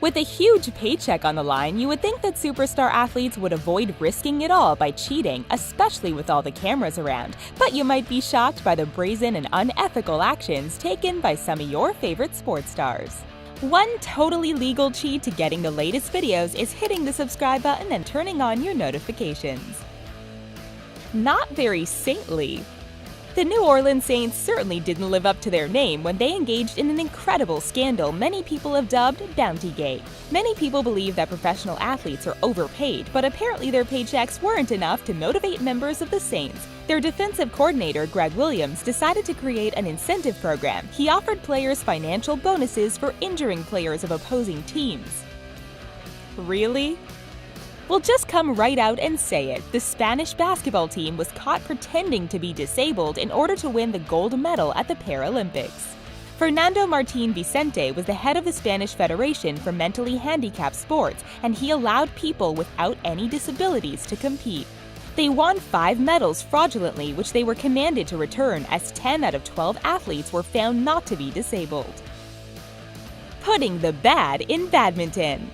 With a huge paycheck on the line, you would think that superstar athletes would avoid risking it all by cheating, especially with all the cameras around. But you might be shocked by the brazen and unethical actions taken by some of your favorite sports stars. One totally legal cheat to getting the latest videos is hitting the subscribe button and turning on your notifications. Not very saintly. The New Orleans Saints certainly didn't live up to their name when they engaged in an incredible scandal many people have dubbed Bountygate. Many people believe that professional athletes are overpaid, but apparently their paychecks weren't enough to motivate members of the Saints. Their defensive coordinator, Greg Williams, decided to create an incentive program. He offered players financial bonuses for injuring players of opposing teams. Really? We'll just come right out and say it. The Spanish basketball team was caught pretending to be disabled in order to win the gold medal at the Paralympics. Fernando Martín Vicente was the head of the Spanish Federation for Mentally Handicapped Sports, and he allowed people without any disabilities to compete. They won 5 medals fraudulently, which they were commanded to return, as 10 out of 12 athletes were found not to be disabled. Putting the bad in badminton.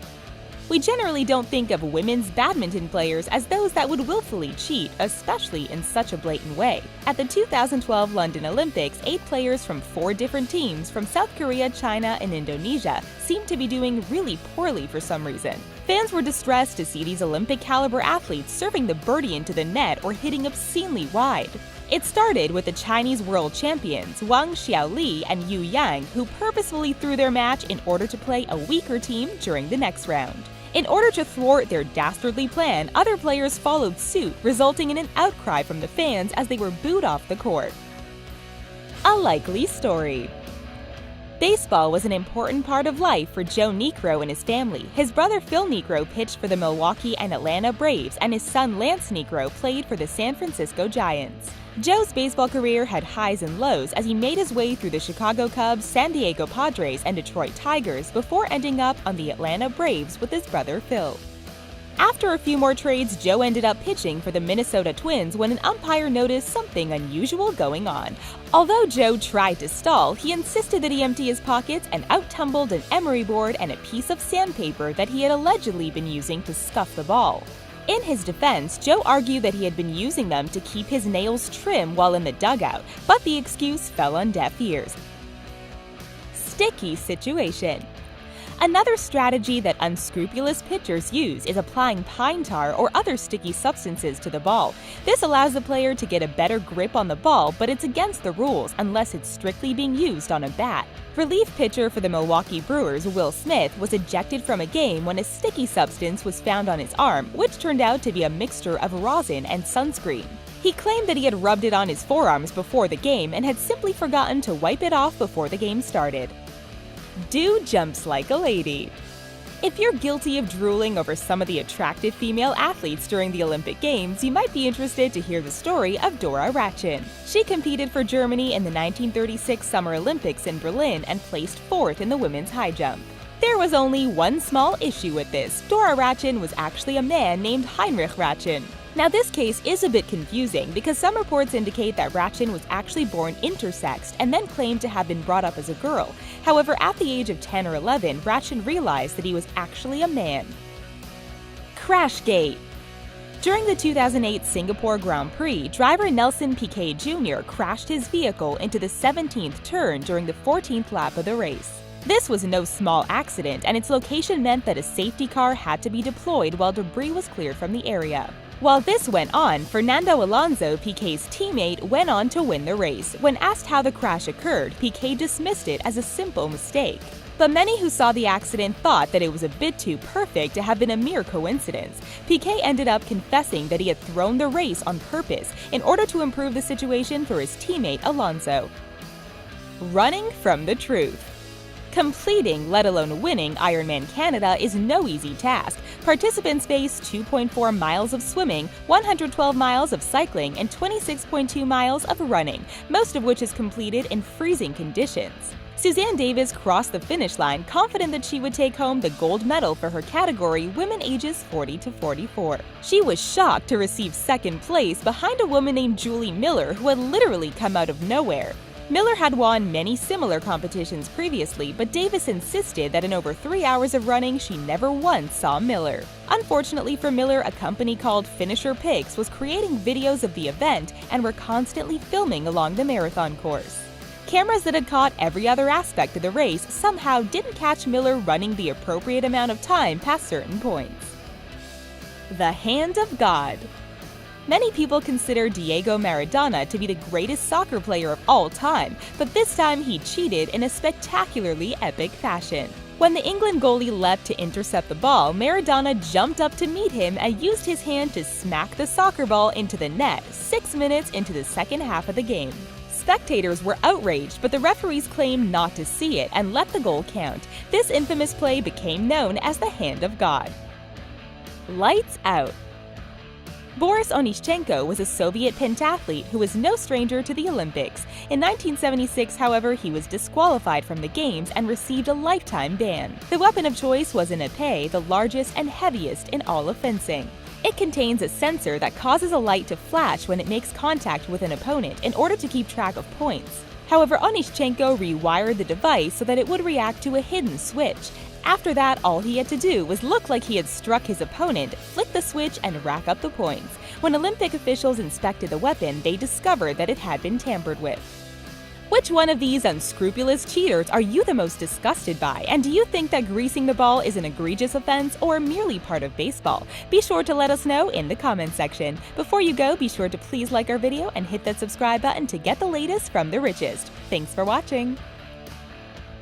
We generally don't think of women's badminton players as those that would willfully cheat, especially in such a blatant way. At the 2012 London Olympics, 8 players from 4 different teams from South Korea, China, and Indonesia seemed to be doing really poorly for some reason. Fans were distressed to see these Olympic-caliber athletes serving the birdie into the net or hitting obscenely wide. It started with the Chinese world champions Wang Xiaoli and Yu Yang, who purposefully threw their match in order to play a weaker team during the next round. In order to thwart their dastardly plan, other players followed suit, resulting in an outcry from the fans as they were booed off the court. A likely story. Baseball was an important part of life for Joe Niekro and his family. His brother Phil Niekro pitched for the Milwaukee and Atlanta Braves, and his son Lance Niekro played for the San Francisco Giants. Joe's baseball career had highs and lows as he made his way through the Chicago Cubs, San Diego Padres, and Detroit Tigers before ending up on the Atlanta Braves with his brother Phil. After a few more trades, Joe ended up pitching for the Minnesota Twins when an umpire noticed something unusual going on. Although Joe tried to stall, he insisted that he empty his pockets and out-tumbled an emery board and a piece of sandpaper that he had allegedly been using to scuff the ball. In his defense, Joe argued that he had been using them to keep his nails trim while in the dugout, but the excuse fell on deaf ears. Sticky situation. Another strategy that unscrupulous pitchers use is applying pine tar or other sticky substances to the ball. This allows the player to get a better grip on the ball, but it's against the rules unless it's strictly being used on a bat. Relief pitcher for the Milwaukee Brewers, Will Smith, was ejected from a game when a sticky substance was found on his arm, which turned out to be a mixture of rosin and sunscreen. He claimed that he had rubbed it on his forearms before the game and had simply forgotten to wipe it off before the game started. Do jumps like a lady. If you're guilty of drooling over some of the attractive female athletes during the Olympic Games, you might be interested to hear the story of Dora Ratchen. She competed for Germany in the 1936 Summer Olympics in Berlin and placed 4th in the women's high jump. There was only one small issue with this. Dora Ratchen was actually a man named Heinrich Ratchen. Now, this case is a bit confusing because some reports indicate that Ratchen was actually born intersexed and then claimed to have been brought up as a girl. However, at the age of 10 or 11, Ratchen realized that he was actually a man. Crashgate. During the 2008 Singapore Grand Prix, driver Nelson Piquet Jr. crashed his vehicle into the 17th turn during the 14th lap of the race. This was no small accident, and its location meant that a safety car had to be deployed while debris was cleared from the area. While this went on, Fernando Alonso, Piquet's teammate, went on to win the race. When asked how the crash occurred, Piquet dismissed it as a simple mistake. But many who saw the accident thought that it was a bit too perfect to have been a mere coincidence. Piquet ended up confessing that he had thrown the race on purpose in order to improve the situation for his teammate Alonso. Running from the truth. Completing, let alone winning, Ironman Canada is no easy task. Participants face 2.4 miles of swimming, 112 miles of cycling, and 26.2 miles of running, most of which is completed in freezing conditions. Suzanne Davis crossed the finish line confident that she would take home the gold medal for her category, women ages 40 to 44. She was shocked to receive second place behind a woman named Julie Miller who had literally come out of nowhere. Miller had won many similar competitions previously, but Davis insisted that in over 3 hours of running, she never once saw Miller. Unfortunately for Miller, a company called Finisher Pics was creating videos of the event and were constantly filming along the marathon course. Cameras that had caught every other aspect of the race somehow didn't catch Miller running the appropriate amount of time past certain points. The Hand of God. Many people consider Diego Maradona to be the greatest soccer player of all time, but this time he cheated in a spectacularly epic fashion. When the England goalie leapt to intercept the ball, Maradona jumped up to meet him and used his hand to smack the soccer ball into the net 6 minutes into the second half of the game. Spectators were outraged, but the referees claimed not to see it and let the goal count. This infamous play became known as the Hand of God. Lights out. Boris Onyshchenko was a Soviet pentathlete who was no stranger to the Olympics. In 1976, however, he was disqualified from the Games and received a lifetime ban. The weapon of choice was an épée, the largest and heaviest in all of fencing. It contains a sensor that causes a light to flash when it makes contact with an opponent in order to keep track of points. However, Onyshchenko rewired the device so that it would react to a hidden switch. After that, all he had to do was look like he had struck his opponent, flick the switch, and rack up the points. When Olympic officials inspected the weapon, they discovered that it had been tampered with. Which one of these unscrupulous cheaters are you the most disgusted by? And do you think that greasing the ball is an egregious offense or merely part of baseball? Be sure to let us know in the comments section. Before you go, be sure to please like our video and hit that subscribe button to get the latest from the richest. Thanks for watching!